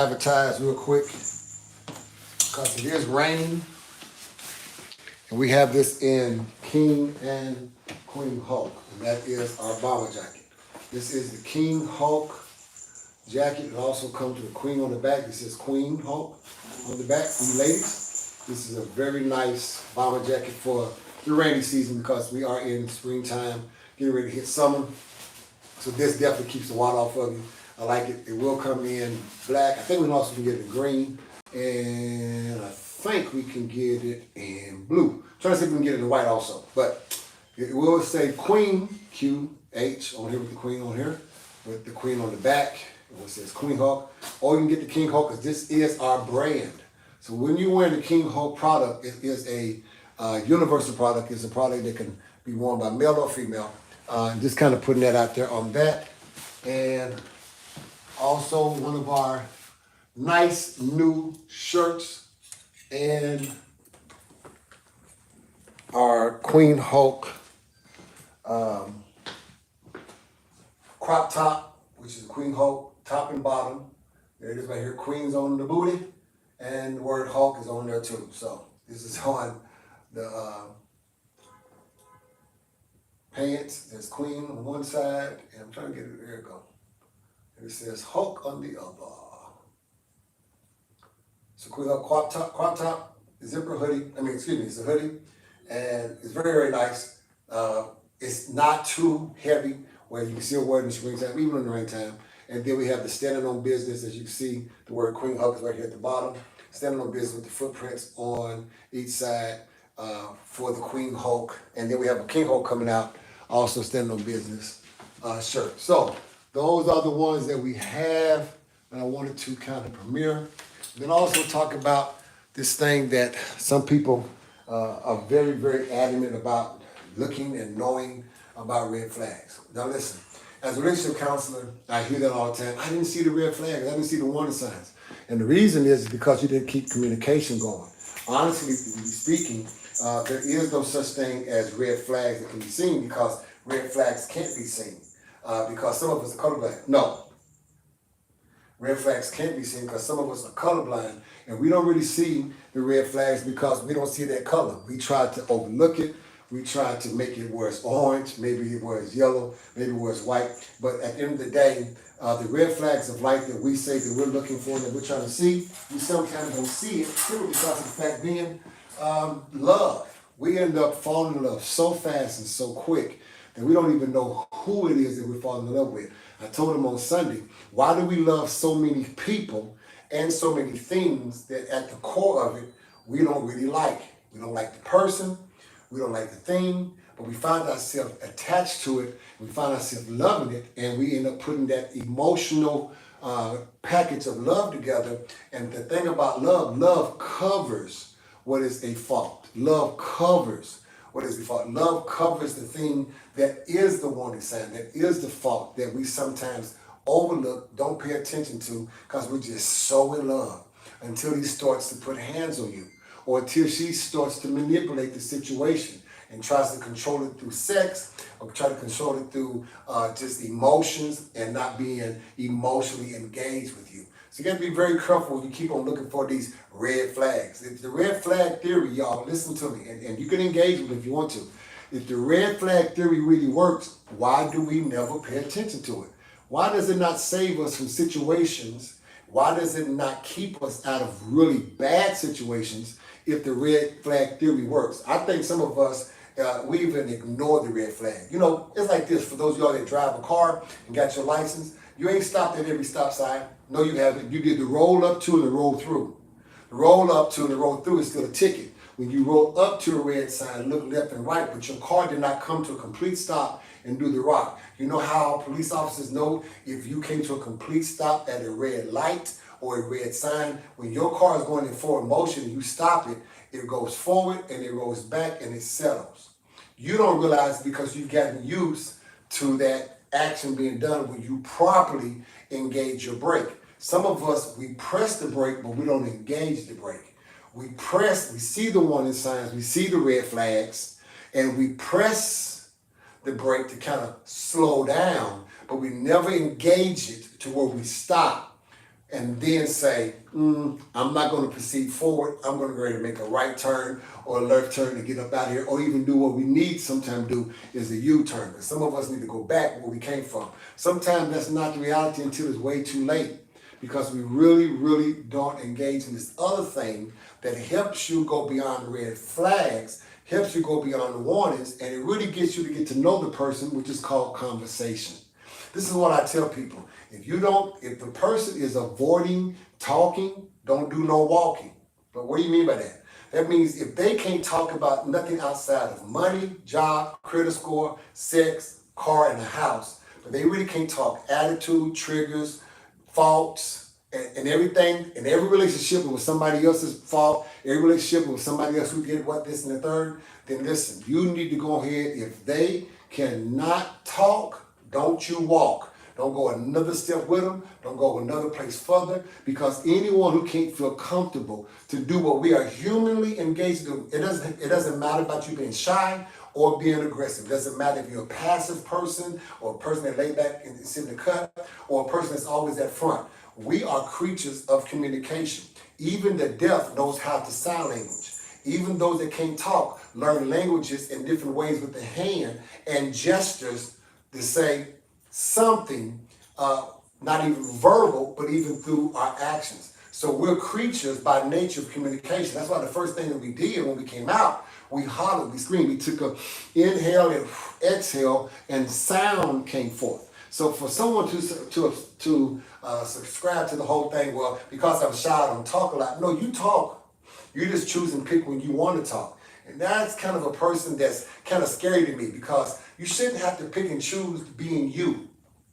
Advertise real quick because it is raining, and we have this in King and Queen Hulk, and that is our bomber jacket. This is the King Hulk jacket. It also comes with a queen on the back. This is Queen Hulk on the back for you ladies. This is a very nice bomber jacket for the rainy season because we are in springtime, getting ready to hit summer. So this definitely keeps the water off of you. I like it. It will come in black. I think we also can get it in green. And I think we can get it in blue. Trying to see if we can get it in white also. But it will say Queen, QH on here with the queen on here. With the queen on the back. It says Queen Hulk. Or you can get the King Hulk because this is our brand. So when you wear the King Hulk product, it is a universal product. It's a product that can be worn by male or female. Just kind of putting that out there on that. And also one of our nice new shirts and our Queen Hulk crop top, which is Queen Hulk top and bottom. There it is right here. Queen's on the booty, and the word Hulk is on there too. So this is on the pants. There's Queen on one side, and I'm trying to get it. There it go. And it says Hulk on the other. So Queen Hulk crop top, zipper hoodie. It's a hoodie, and it's very, very nice. It's not too heavy where you can still wear it in the springtime, even in the rain time. And then we have the standing on business. As you can see, the word Queen Hulk is right here at the bottom. Standing on business with the footprints on each side for the Queen Hulk. And then we have a King Hulk coming out, also standing on business shirt. So those are the ones that we have that I wanted to kind of premiere. Then also talk about this thing that some people are very, very adamant about looking and knowing about red flags. Now listen, as a relationship counselor, I hear that all the time. I didn't see the red flags. I didn't see the warning signs. And the reason is because you didn't keep communication going. Honestly speaking, there is no such thing as red flags that can be seen because red flags can't be seen because some of us are colorblind. No. Red flags can't be seen because some of us are colorblind and we don't really see the red flags because we don't see that color. We try to overlook it. We try to make it where it's orange, maybe where it's yellow, maybe where it's white. But at the end of the day, the red flags of life that we say that we're looking for, that we're trying to see, we sometimes don't see it simply because of the fact being love. We end up falling in love so fast and so quick that we don't even know who it is that we're falling in love with. I told him on Sunday, why do we love so many people and so many things that at the core of it, we don't really like? We don't like the person, we don't like the thing, but we find ourselves attached to it, we find ourselves loving it, and we end up putting that emotional package of love together. And the thing about love, love covers what is a fault. Love covers what is the fault. Love covers the thing that is the warning sign, that is the fault that we sometimes overlook, don't pay attention to because we're just so in love until he starts to put hands on you or until she starts to manipulate the situation and tries to control it through sex or try to control it through just emotions and not being emotionally engaged with you. So you got to be very careful when you keep on looking for these red flags. If the red flag theory, y'all, listen to me, and you can engage with it if you want to. If the red flag theory really works, why do we never pay attention to it? Why does it not save us from situations? Why does it not keep us out of really bad situations if the red flag theory works? I think some of us, we even ignore the red flag. You know, it's like this. For those of y'all that drive a car and got your license, you ain't stopped at every stop sign. No, you haven't. You did the roll up to and the roll through. The roll up to and the roll through is still a ticket. When you roll up to a red sign, look left and right, but your car did not come to a complete stop and do the rock. You know how police officers know if you came to a complete stop at a red light or a red sign? When your car is going in forward motion and you stop it, it goes forward and it goes back and it settles. You don't realize because you've gotten used to that action being done when you properly engage your brake. Some of us, we press the brake, but we don't engage the brake. We press, we see the warning signs, we see the red flags, and we press the brake to kind of slow down, but we never engage it to where we stop and then say, I'm not going to proceed forward. I'm going to go ahead and make a right turn or a left turn to get up out of here, or even do what we need sometimes do is a U-turn. Because some of us need to go back where we came from. Sometimes that's not the reality until it's way too late, because we really, really don't engage in this other thing that helps you go beyond the red flags, helps you go beyond the warnings, and it really gets you to get to know the person, which is called conversation. This is what I tell people. If the person is avoiding talking, don't do no walking. But what do you mean by that? That means if they can't talk about nothing outside of money, job, credit score, sex, car, and a house, but they really can't talk attitude, triggers, faults, and everything, and every relationship was somebody else's fault, every relationship was somebody else who did what, this, and the third, then listen, you need to go ahead. If they cannot talk, don't you walk. Don't go another step with them. Don't go another place further, because anyone who can't feel comfortable to do what we are humanly engaged in, it doesn't matter about you being shy or being aggressive. It doesn't matter if you're a passive person or a person that lay back and sit in the cut or a person that's always at front. We are creatures of communication. Even the deaf knows how to sign language. Even those that can't talk learn languages in different ways with the hand and gestures to say something, not even verbal, but even through our actions. So we're creatures by nature of communication. That's why the first thing that we did when we came out, we hollered, we screamed, we took a inhale and exhale, and sound came forth. So for someone to subscribe to the whole thing, well, because I'm shy, I don't talk a lot. No, you talk. You just choose and pick when you want to talk. And that's kind of a person that's kind of scary to me, because you shouldn't have to pick and choose being you.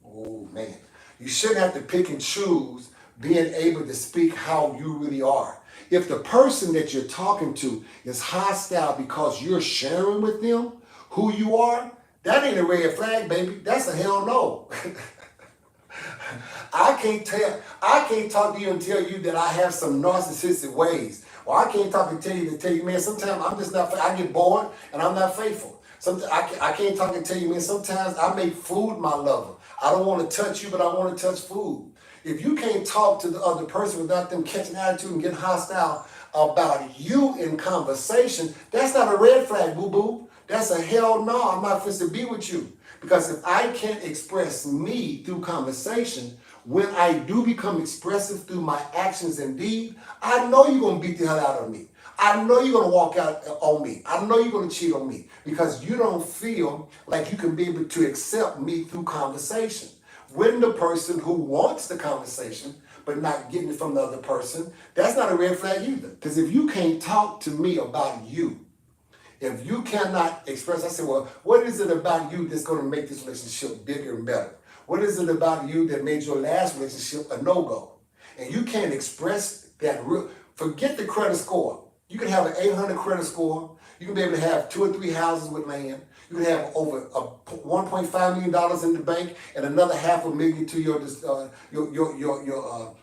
Oh, man. You shouldn't have to pick and choose being able to speak how you really are. If the person that you're talking to is hostile because you're sharing with them who you are, that ain't a red flag, baby. That's a hell no. I can't talk to you and tell you that I have some narcissistic ways. Or I can't talk and tell you, man, sometimes I'm just not, I get bored and I'm not faithful. Sometimes I can't talk and tell you, man, sometimes I make food my lover. I don't want to touch you, but I want to touch food. If you can't talk to the other person without them catching attitude and getting hostile about you in conversation, that's not a red flag, boo-boo. That's a hell no, I'm not fit to be with you. Because if I can't express me through conversation, when I do become expressive through my actions and deeds, I know you're going to beat the hell out of me. I know you're going to walk out on me. I know you're going to cheat on me, because you don't feel like you can be able to accept me through conversation. When the person who wants the conversation but not getting it from the other person, that's not a red flag either. Because if you can't talk to me about you, if you cannot express, I say, well, what is it about you that's going to make this relationship bigger and better? What is it about you that made your last relationship a no-go? And you can't express that forget the credit score. You can have an 800 credit score. You can be able to have 2 or 3 houses with land. You can have over $1.5 million in the bank and another $500,000 to your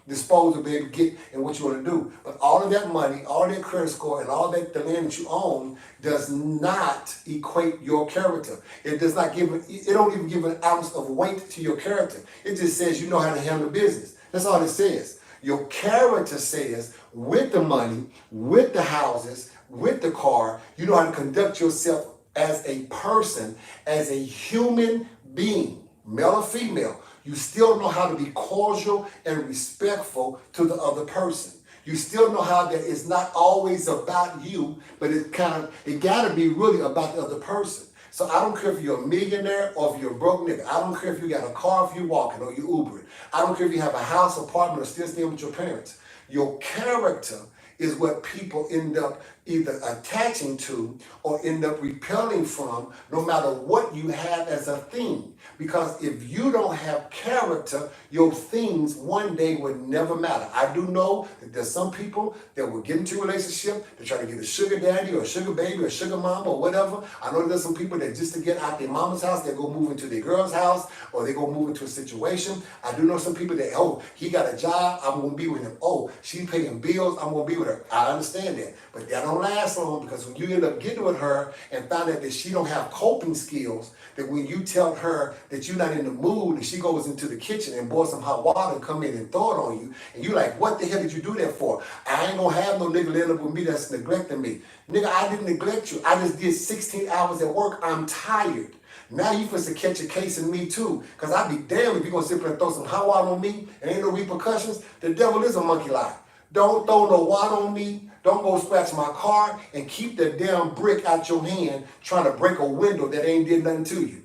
disposal to be able to get in what you want to do. But all of that money, all that credit score, and all that the land that you own does not equate your character. It does not give it don't even give an ounce of weight to your character. It just says you know how to handle business. That's all it says. Your character says with the money, with the houses, with the car, you know how to conduct yourself as a person, as a human being, male or female. You still know how to be cordial and respectful to the other person. You still know how that it's not always about you, but it gotta be really about the other person. So I don't care if you're a millionaire or if you're a broke nigga. I don't care if you got a car, if you're walking or you Ubering. I don't care if you have a house, apartment, or still staying with your parents. Your character is what people end up either attaching to or end up repelling from, no matter what you have as a thing. Because if you don't have character, your things one day would never matter. I do know that there's some people that will get into a relationship, they try to get a sugar daddy or a sugar baby or a sugar mama or whatever. I know there's some people that just to get out their mama's house, they go move into their girl's house or they go move into a situation. I do know some people that, oh, he got a job, I'm going to be with him. Oh, she paying bills, I'm going to be with her. I understand that. But that don't don't last long, because when you end up getting with her and find out that she don't have coping skills, that when you tell her that you're not in the mood and she goes into the kitchen and boils some hot water and come in and throw it on you, and you like, what the hell did you do that for? I ain't gonna have no nigga laying up with me that's neglecting me. Nigga, I didn't neglect you. I just did 16 hours at work. I'm tired. Now you supposed to catch a case in me too, because I'd be damned if you're gonna sit there and throw some hot water on me and ain't no repercussions. The devil is a monkey lie. Don't throw no water on me. Don't go scratch my car, and keep the damn brick out your hand trying to break a window that ain't did nothing to you.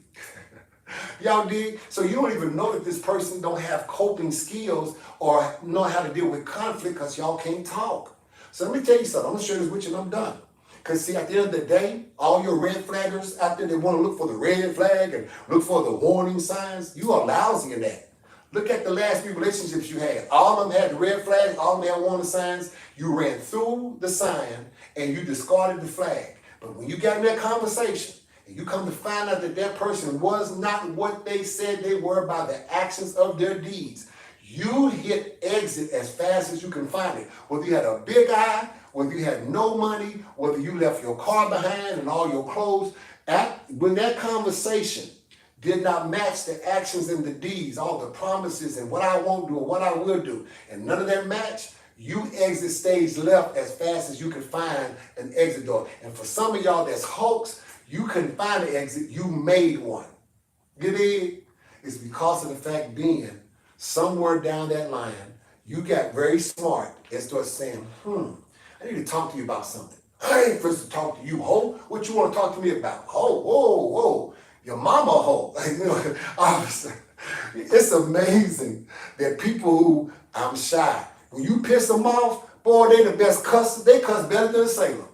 Y'all dig? So you don't even know that this person don't have coping skills or know how to deal with conflict because y'all can't talk. So let me tell you something. I'm gonna share this with you and I'm done. Because see, at the end of the day, all your red flaggers out there, they want to look for the red flag and look for the warning signs. You are lousy in that. Look at the last few relationships you had. All of them had the red flags, all of them had warning signs. You ran through the sign and you discarded the flag. But when you got in that conversation and you come to find out that that person was not what they said they were by the actions of their deeds, you hit exit as fast as you can find it. Whether you had a big eye, whether you had no money, whether you left your car behind and all your clothes, when that conversation did not match the actions and the deeds, all the promises and what I won't do and what I will do, and none of that match, you exit stage left as fast as you can find an exit door. And for some of y'all that's hoax, you couldn't find an exit, you made one. You dig? It's because of the fact being, somewhere down that line, you got very smart and started saying, I need to talk to you about something. I ain't supposed to talk to you, ho. What you want to talk to me about? Ho, whoa, whoa. Your mama, ho. You know, obviously, it's amazing that people who, I'm shy, when you piss them off, boy, they the best cussers. They cuss better than a sailor.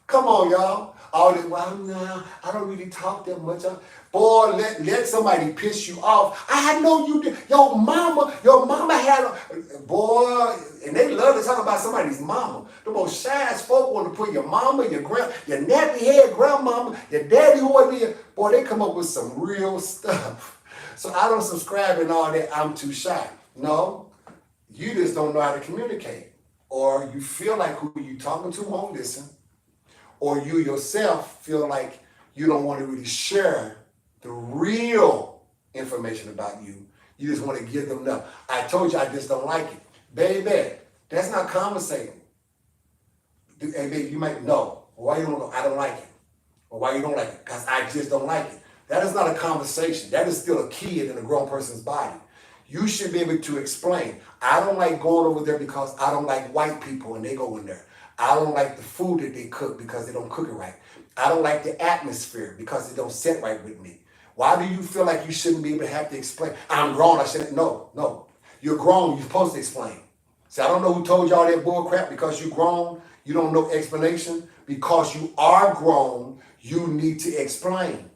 Come on, y'all. All this, well, no, I don't really talk that much. Boy, let somebody piss you off. I know you did. Your mama had a, boy, and they love to talk about somebody's mama. The most shyest folk want to put your mama, your nappy head grandmama, your daddy who was there. Boy, they come up with some real stuff. So I don't subscribe in all that I'm too shy. No, you just don't know how to communicate. Or you feel like who you talking to won't listen. Or you yourself feel like you don't want to really share the real information about you. You just want to give them enough. I told you I just don't like it. Baby, that's not conversating. Hey, baby, you might know. Why you don't know? I don't like it. Or why you don't like it? Because I just don't like it. That is not a conversation. That is still a kid in a grown person's body. You should be able to explain. I don't like going over there because I don't like white people and they go in there. I don't like the food that they cook because they don't cook it right. I don't like the atmosphere because it don't sit right with me. Why do you feel like you shouldn't be able to have to explain? I'm grown, I shouldn't. No. You're grown, you're supposed to explain. See, I don't know who told y'all that bull crap. Because you're grown, you don't know explanation. Because you are grown, you need to explain.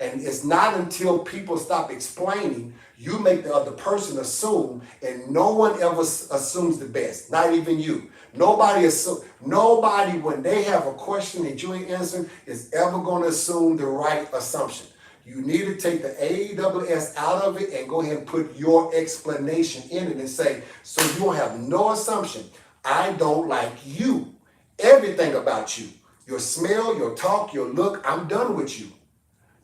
And it's not until people stop explaining, you make the other person assume, and no one ever assumes the best, not even you. Nobody, when they have a question that you ain't answering, is ever going to assume the right assumption. You need to take the AWS out of it and go ahead and put your explanation in it and say, so you don't have no assumption. I don't like you. Everything about you. Your smell, your talk, your look, I'm done with you.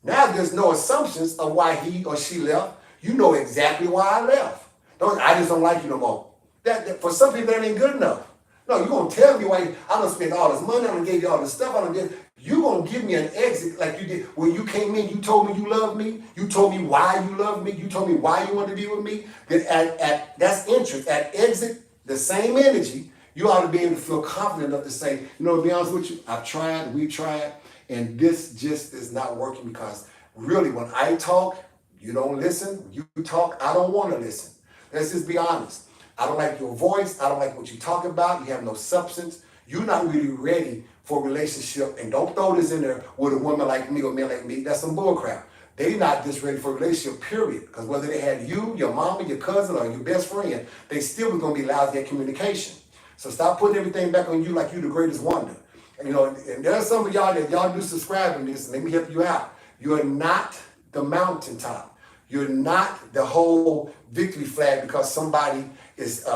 Now there's no assumptions of why he or she left. You know exactly why I left. I just don't like you no more. That for some people, that ain't good enough. No, you're going to tell me why I done spent all this money, I done gave you all this stuff, I done did. You're going to give me an exit like you did. When you came in, you told me you loved me. You told me why you loved me. You told me why you wanted to be with me. That's interest. At exit, the same energy, you ought to be able to feel confident enough to say, you know, to be honest with you, I've tried, we tried, and this just is not working because really when I talk, you don't listen. When you talk, I don't want to listen. Let's just be honest. I don't like your voice. I don't like what you talk about. You have no substance. You're not really ready for a relationship. And don't throw this in there with a woman like me or man like me. That's some bullcrap. They're not just ready for a relationship, period. Because whether they had you, your mama, your cousin, or your best friend, they still was going to be lousy at communication. So stop putting everything back on you like you're the greatest wonder. And, you know, and there's some of y'all that y'all do subscribe to this, and let me help you out. You're not the mountaintop. You're not the whole victory flag because somebody is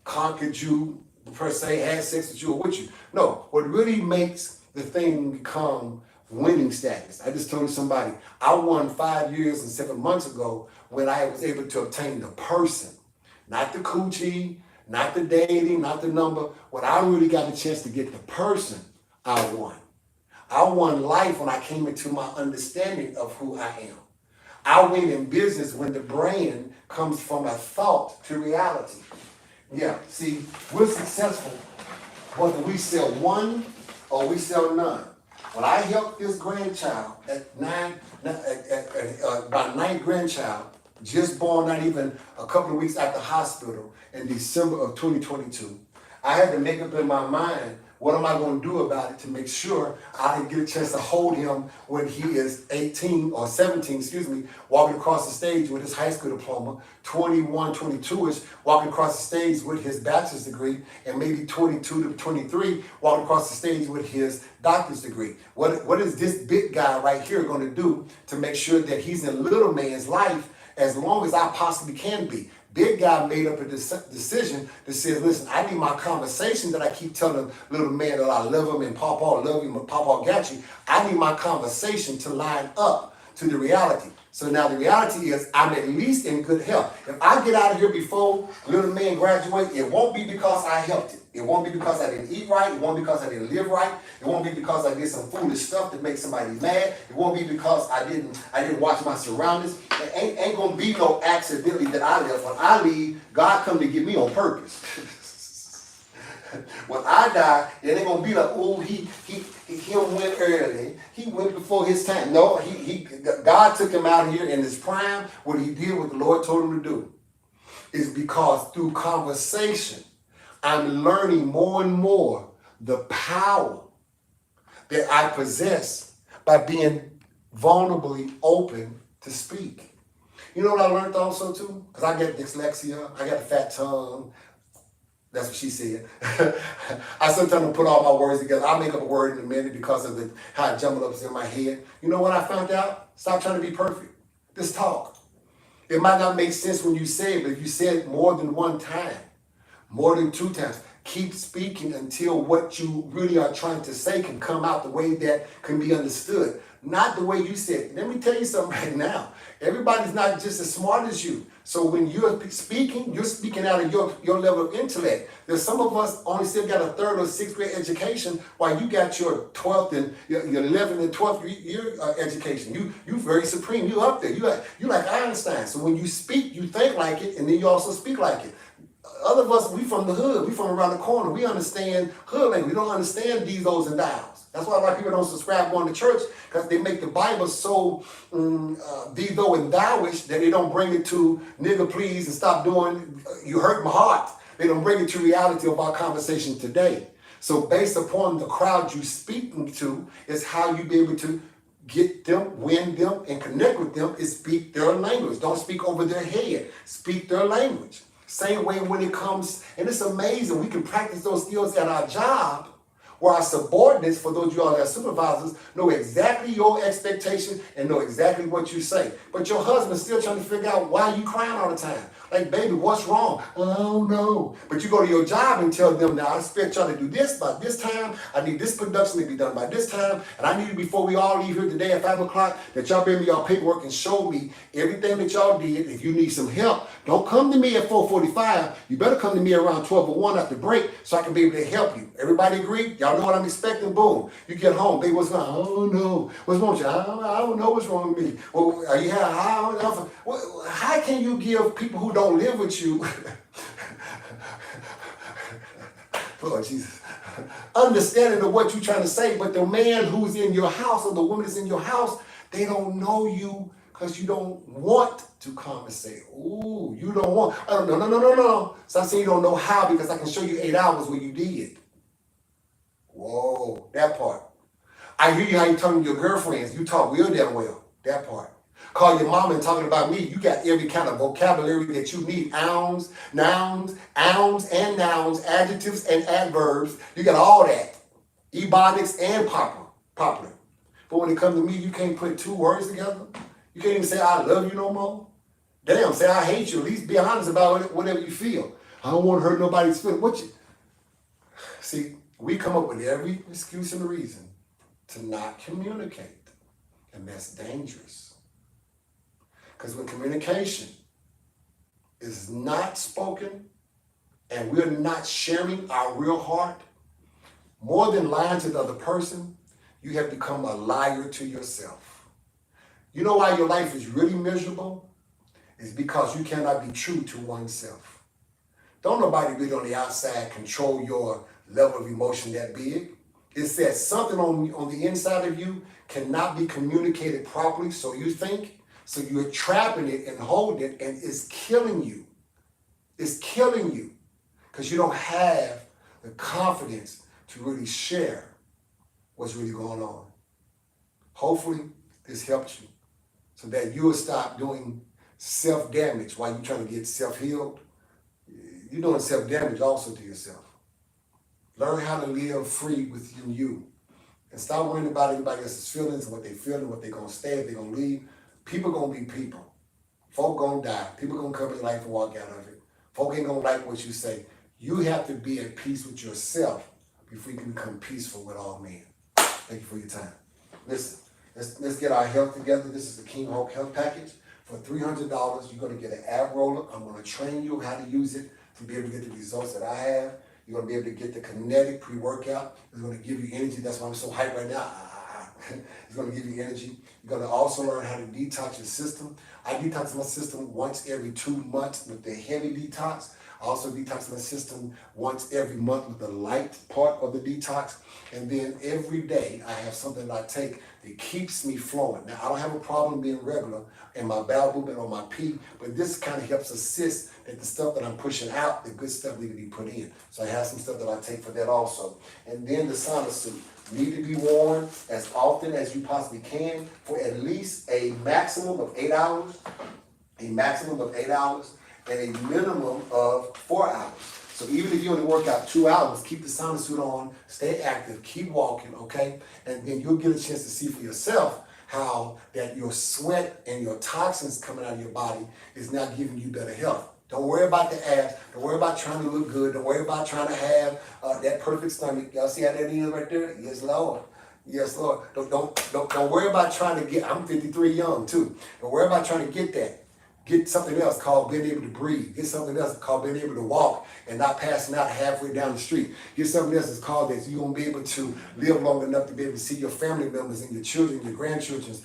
conquered you, per se had sex with you or with you. No, what really makes the thing become winning status. I just told somebody, I won 5 years and 7 months ago when I was able to obtain the person, not the coochie, not the dating, not the number. When I really got a chance to get the person, I won. I won life when I came into my understanding of who I am. I win in business when the brand comes from a thought to reality. Yeah, see, we're successful whether we sell one or we sell none. When I helped this grandchild my ninth grandchild, just born not even a couple of weeks after hospital in December of 2022, I had to make up in my mind, what am I going to do about it to make sure I get a chance to hold him when he is 18 or 17, walking across the stage with his high school diploma, 21, 22-ish, walking across the stage with his bachelor's degree, and maybe 22 to 23, walking across the stage with his doctor's degree. What is this big guy right here going to do to make sure that he's in little man's life as long as I possibly can be? Big guy made up a decision that says, listen, I need my conversation that I keep telling little man that I love him and Papa love him and Papa got you. I need my conversation to line up to the reality. So now the reality is I'm at least in good health. If I get out of here before little man graduate, it won't be because I helped it. It won't be because I didn't eat right. It won't be because I didn't live right. It won't be because I did some foolish stuff that makes somebody mad. It won't be because I didn't watch my surroundings. It ain't gonna be no accidentally that I left. When I leave, God come to get me on purpose. When I die, it ain't gonna be like, oh, he went early. He went before his time. No, God took him out here in his prime. What he did, what the Lord told him to do, is because through conversation, I'm learning more and more the power that I possess by being vulnerably open to speak. You know what I learned also too? Because I get dyslexia, I got a fat tongue. That's what she said. I sometimes put all my words together. I'll make up a word in a minute because of how it jumbled up in my head. You know what I found out? Stop trying to be perfect. Just talk. It might not make sense when you say it, but if you say it more than one time, more than 2 times, keep speaking until what you really are trying to say can come out the way that can be understood. Not the way you said it. Let me tell you something right now. Everybody's not just as smart as you. So when you're speaking out of your level of intellect. There's some of us only still got a 3rd or 6th grade education while you got your 12th and your 11th and 12th year education. You very supreme. You up there. You like Einstein. So when you speak, you think like it, and then you also speak like it. Other of us, we from the hood. We from around the corner. We understand hood language. We don't understand these, those, and thous. That's why a lot of people don't subscribe going to church, because they make the Bible so thee, though, and thou-ish that they don't bring it to nigga please and stop doing you hurt my heart. They don't bring it to reality of our conversation today. So based upon the crowd you speaking to is how you be able to get them, win them, and connect with them is speak their language. Don't speak over their head. Speak their language. Same way when it comes, and it's amazing, we can practice those skills at our job, where our subordinates, for those of you all that are supervisors, know exactly your expectation and know exactly what you say. But your husband's still trying to figure out why you crying all the time. Like, baby, what's wrong? Oh, no. But you go to your job and tell them, now, I expect y'all to do this by this time. I need this production to be done by this time. And I need you, before we all leave here today at 5 o'clock, that y'all bring me y'all paperwork and show me everything that y'all did. If you need some help, don't come to me at 4:45. You better come to me around 12:01 after break so I can be able to help you. Everybody agree? Y'all know what I'm expecting? Boom. You get home. Baby, what's going on? Oh, no. What's wrong with you? I don't know what's wrong with me. Well, how can you give people who don't live with you Lord Jesus, understanding of what you're trying to say, but the man who's in your house or the woman that's in your house, they don't know you because you don't want to come and say, ooh, you don't want. Oh, no. So I'm saying you don't know how, because I can show you 8 hours where you did. Whoa, that part. I hear you how you talking to your girlfriends. You talk real damn well. That part. Call your mama and talking about me. You got every kind of vocabulary that you need. Nouns, and nouns, adjectives and adverbs. You got all that. Ebonics and popular. But when it comes to me, you can't put 2 words together. You can't even say I love you no more. Damn, say I hate you. At least be honest about whatever you feel. I don't want to hurt nobody's feelings. See, we come up with every excuse and reason to not communicate, and that's dangerous. Because when communication is not spoken and we're not sharing our real heart, more than lying to the other person, you have become a liar to yourself. You know why your life is really miserable? It's because you cannot be true to oneself. Don't nobody really on the outside control your level of emotion that big. It's that something on the inside of you cannot be communicated properly, so you think, so you're trapping it and holding it, and it's killing you. It's killing you because you don't have the confidence to really share what's really going on. Hopefully, this helps you so that you will stop doing self-damage while you're trying to get self-healed. You're doing self-damage also to yourself. Learn how to live free within you. And stop worrying about everybody else's feelings and what they feel and what they're going to stay, if they're going to leave. People going to be people. Folk going to die. People going to come in your life and walk out of it. Folk ain't going to like what you say. You have to be at peace with yourself before you can become peaceful with all men. Thank you for your time. Listen, let's get our health together. This is the KingHulk Health Package. For $300, you're going to get an ab roller. I'm going to train you how to use it to be able to get the results that I have. You're going to be able to get the kinetic pre-workout. It's going to give you energy. That's why I'm so hyped right now. It's going to give you energy. You're going to also learn how to detox your system. I detox my system once every 2 months with the heavy detox. I also detox my system once every month with the light part of the detox. And then every day I have something that I take that keeps me flowing. Now, I don't have a problem being regular in my bowel movement or my pee, but this kind of helps assist that the stuff that I'm pushing out, the good stuff need to be put in. So I have some stuff that I take for that also. And then the sauna suit need to be worn as often as you possibly can for at least a maximum of 8 hours, a maximum of 8 hours, and a minimum of 4 hours. So even if you only work out 2 hours, keep the sauna suit on, stay active, keep walking, okay? And then you'll get a chance to see for yourself how that your sweat and your toxins coming out of your body is now giving you better health. Don't worry about the abs. Don't worry about trying to look good. Don't worry about trying to have that perfect stomach. Y'all see how that is right there? Yes, Lord. Yes, Lord. Don't worry about trying to get, I'm 53 young too. Don't worry about trying to get that. Get something else called being able to breathe. Get something else called being able to walk and not passing out halfway down the street. Get something else that's called that you're going to be able to live long enough to be able to see your family members and your children, your grandchildren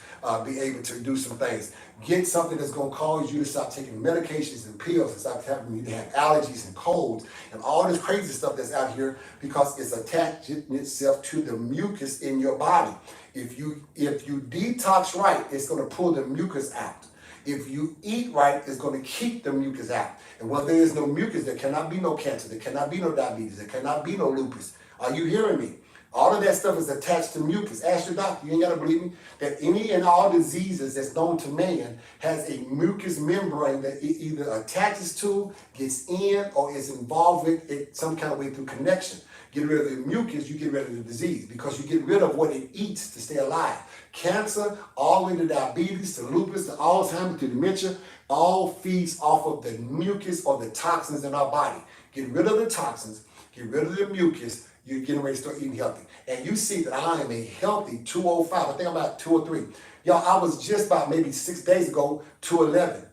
be able to do some things. Get something that's going to cause you to stop taking medications and pills and stop having you to have allergies and colds and all this crazy stuff that's out here because it's attaching itself to the mucus in your body. If you detox right, it's going to pull the mucus out. If you eat right, it's going to keep the mucus out. And when there is no mucus, there cannot be no cancer, there cannot be no diabetes, there cannot be no lupus. Are you hearing me? All of that stuff is attached to mucus. Ask your doctor, you ain't got to believe me, that any and all diseases that's known to man has a mucus membrane that it either attaches to, gets in, or is involved with it some kind of way through connection. Get rid of the mucus, you get rid of the disease because you get rid of what it eats to stay alive. Cancer, all the way to diabetes, to lupus, to Alzheimer's, to dementia, all feeds off of the mucus or the toxins in our body. Get rid of the toxins, get rid of the mucus, you're getting ready to start eating healthy. And you see that I am a healthy 205. I think I'm about 203. Y'all, I was just about maybe 6 days ago, 211.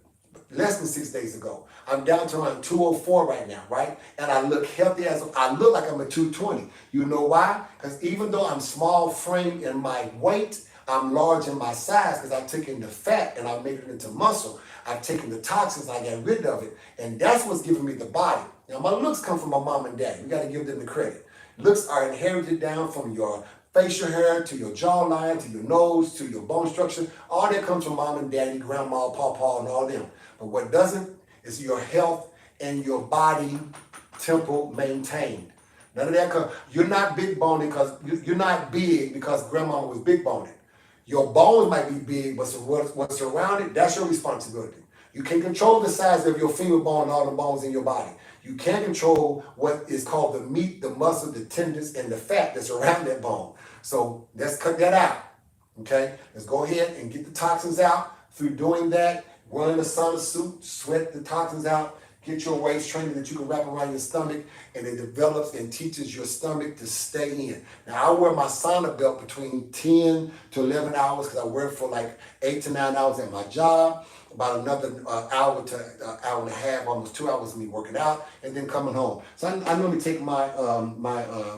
Less than 6 days ago. I'm down to around 204 right now, right? And I look healthy I look like I'm a 220. You know why? Because even though I'm small frame in my weight, I'm large in my size because I've taken the fat and I've made it into muscle. I've taken the toxins, I got rid of it. And that's what's giving me the body. Now, my looks come from my mom and dad. You got to give them the credit. Looks are inherited down from your facial hair to your jawline, to your nose, to your bone structure. All that comes from mom and daddy, grandma, pawpaw, and all them. But what doesn't is your health and your body temple maintained. None of that comes. You're not big boned because you're not big because grandma was big boned. Your bones might be big, but what's around it, that's your responsibility. You can control the size of your femur bone and all the bones in your body. You can't control what is called the meat, the muscle, the tendons, and the fat that's around that bone. So let's cut that out, okay? Let's go ahead and get the toxins out through doing that. Run the sauna suit, sweat the toxins out, Get your waist trainer that you can wrap around your stomach, and it develops and teaches your stomach to stay in. Now, I wear my sauna belt between 10 to 11 hours because I wear it for like 8 to 9 hours at my job, about another hour to hour and a half, almost 2 hours of me working out, and then coming home. So I normally take my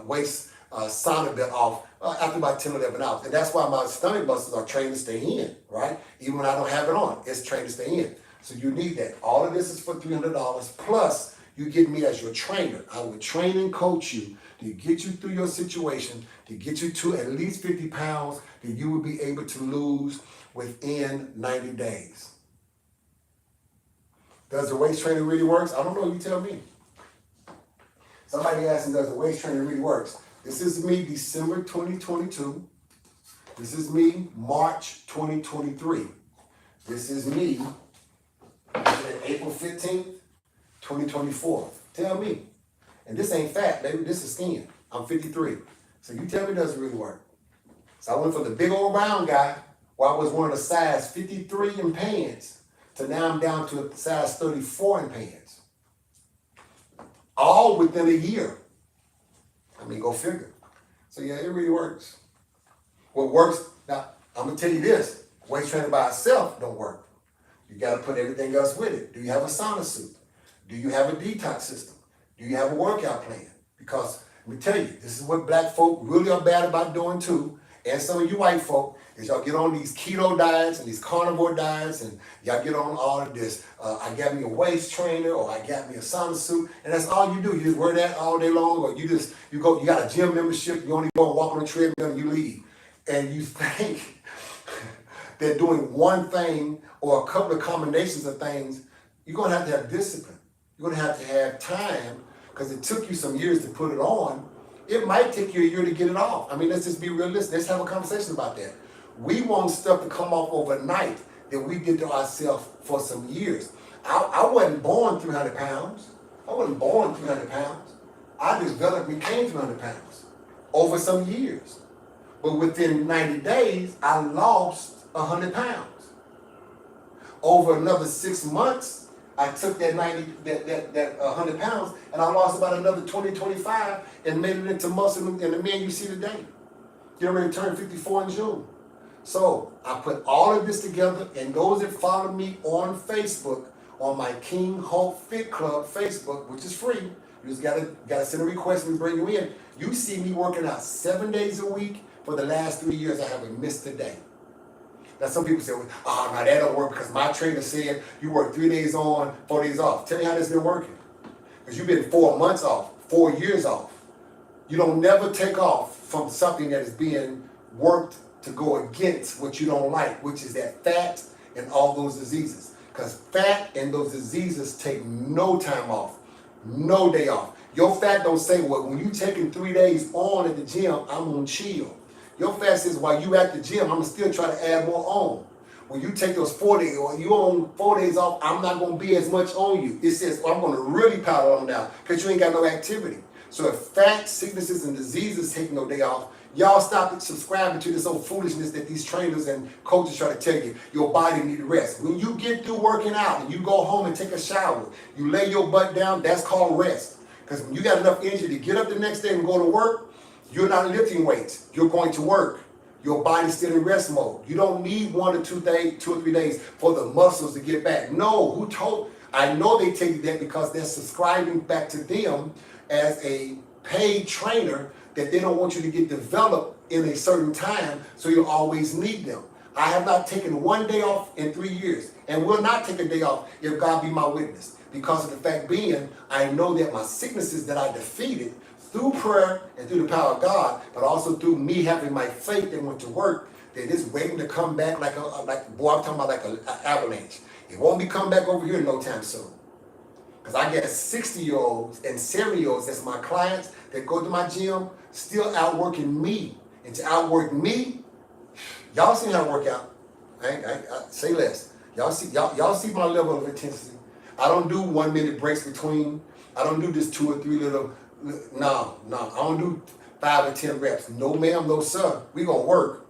waist sauna belt off after about 10 or 11 hours. And that's why my stomach muscles are trained to stay in, right? Even when I don't have it on, it's trained to stay in. So you need that. All of this is for $300, plus you get me as your trainer. I will train and coach you to get you through your situation, to get you to at least 50 pounds that you will be able to lose within 90 days. Does the waist training really work? I don't know, you tell me. Somebody asked me, does the waist training really work? This is me, December 2022. This is me, March 2023. This is me, April 15th, 2024. Tell me. And this ain't fat, baby. This is skin. I'm 53. So you tell me, does it really work? So I went from the big old round guy, where I was wearing a size 53 in pants, to now I'm down to a size 34 in pants. All within a year. I mean, go figure. So yeah, it really works. What works, now, I'm going to tell you this. Waist training by itself don't work. You got to put everything else with it. Do you have a sauna suit? Do you have a detox system? Do you have a workout plan? Because let me tell you, this is what black folk really are bad about doing too, and some of you white folk, is y'all get on these keto diets and these carnivore diets, and y'all get on all of this. I got me a waist trainer, or I got me a sauna suit, and that's all you do. You just wear that all day long, or you got a gym membership, you only go and walk on the treadmill and you leave. And you think that doing one thing or a couple of combinations of things, you're going to have discipline. You're going to have time, because it took you some years to put it on. It might take you a year to get it off. I mean, let's just be realistic. Let's have a conversation about that. We want stuff to come off overnight that we did to ourselves for some years. I wasn't born 300 pounds. I wasn't born 300 pounds. I developed, became 300 pounds over some years. But within 90 days, I lost 100 pounds. Over another 6 months, I took that 100 pounds, and I lost about another 20, 25, and made it into muscle and the man you see today. You're ready to turn 54 in June. So I put all of this together, and those that follow me on Facebook, on my King Hulk Fit Club Facebook, which is free, you just gotta send a request and we bring you in. You see me working out 7 days a week for the last 3 years. I haven't missed a day. Now some people say, oh, no, that don't work because my trainer said you work 3 days on, 4 days off. Tell me how this been working. Because you've been 4 months off, 4 years off. You don't never take off from something that is being worked to go against what you don't like, which is that fat and all those diseases. Because fat and those diseases take no time off, no day off. Your fat don't say, well, when you taking 3 days on at the gym, I'm gonna chill. Your fat says, while you at the gym, I'm gonna still try to add more on. When you take those 4 days, or you on 4 days off, I'm not gonna be as much on you. It says, I'm gonna really power on down, because you ain't got no activity. So if fat, sicknesses, and diseases take no day off, y'all stop subscribing to this old foolishness that these trainers and coaches try to tell you. Your body need rest. When you get through working out and you go home and take a shower, you lay your butt down, that's called rest. Because when you got enough energy to get up the next day and go to work, you're not lifting weights. You're going to work. Your body's still in rest mode. You don't need 1 or 2 days, 2 or 3 days for the muscles to get back. No, who told? I know they tell you that because they're subscribing back to them as a paid trainer, that they don't want you to get developed in a certain time, so you'll always need them. I have not taken 1 day off in 3 years, and will not take a day off if God be my witness. Because of the fact being, I know that my sicknesses that I defeated through prayer and through the power of God, but also through me having my faith that went to work, that it's waiting to come back like boy, I'm talking about like an avalanche. It won't be coming back over here no time soon. Because I get 60-year-olds and 70-year-olds that's my clients that go to my gym, still outworking me. And to outwork me, y'all see how I work out. I say less. Y'all see my level of intensity. I don't do 1 minute breaks between. I don't do this 2 or 3 little. No. I don't do 5 or 10 reps. No, ma'am, no, sir. We gonna work.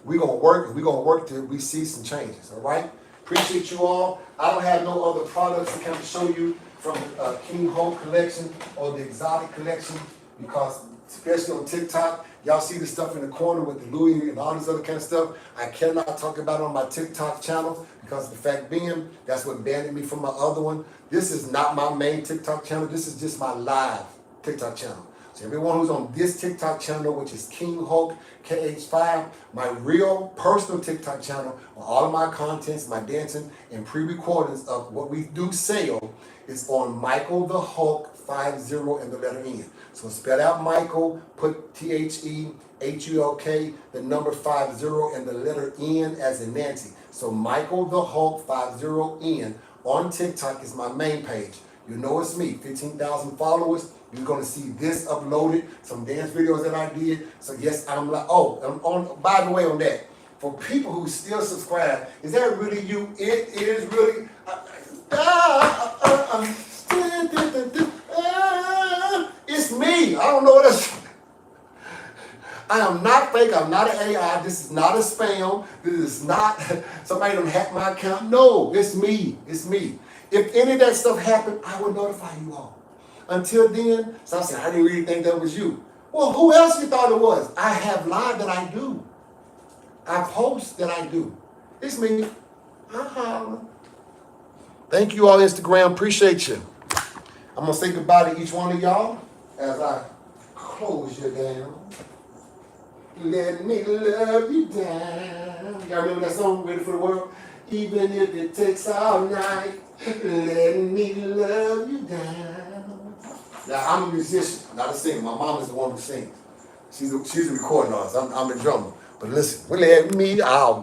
We gonna work, and we gonna work till we see some changes. All right. Appreciate you all. I don't have no other products to kind of show you from the King Hulk collection or the exotic collection, because especially on TikTok, y'all see the stuff in the corner with the Louis and all this other kind of stuff. I cannot talk about it on my TikTok channel because the fact being, that's what banned me from my other one. This is not my main TikTok channel. This is just my live TikTok channel. So everyone who's on this TikTok channel, which is KingHulk50nup, my real personal TikTok channel, where all of my contents, my dancing, and pre-recordings of what we do sell is on Michael the Hulk 50 and the letter N. So spell out Michael, put THEHULK, the number 50 and the letter N as in Nancy. So Michael the Hulk 50N on TikTok is my main page. You know it's me, 15,000 followers. You're gonna see this uploaded, some dance videos that I did. So yes, I'm like, oh, I'm on, by the way on that, for people who still subscribe, is that really you? It is really, it's me. I don't know what else. I am not fake. I'm not an AI. This is not a spam. This is not somebody done hack my account. No, it's me. It's me. If any of that stuff happened, I will notify you all. Until then, so I said, I didn't really think that was you. Well, who else you thought it was? I have live that I do. I post that I do. It's me. Thank you all, Instagram. Appreciate you. I'm going to say goodbye to each one of y'all as I close you down. Let me love you down. Y'all remember that song, Ready for the World? Even if it takes all night, let me love you down. Now, I'm a musician, not a singer. My mom is the one who sings. She's a recording artist. I'm a drummer. But listen, let me out.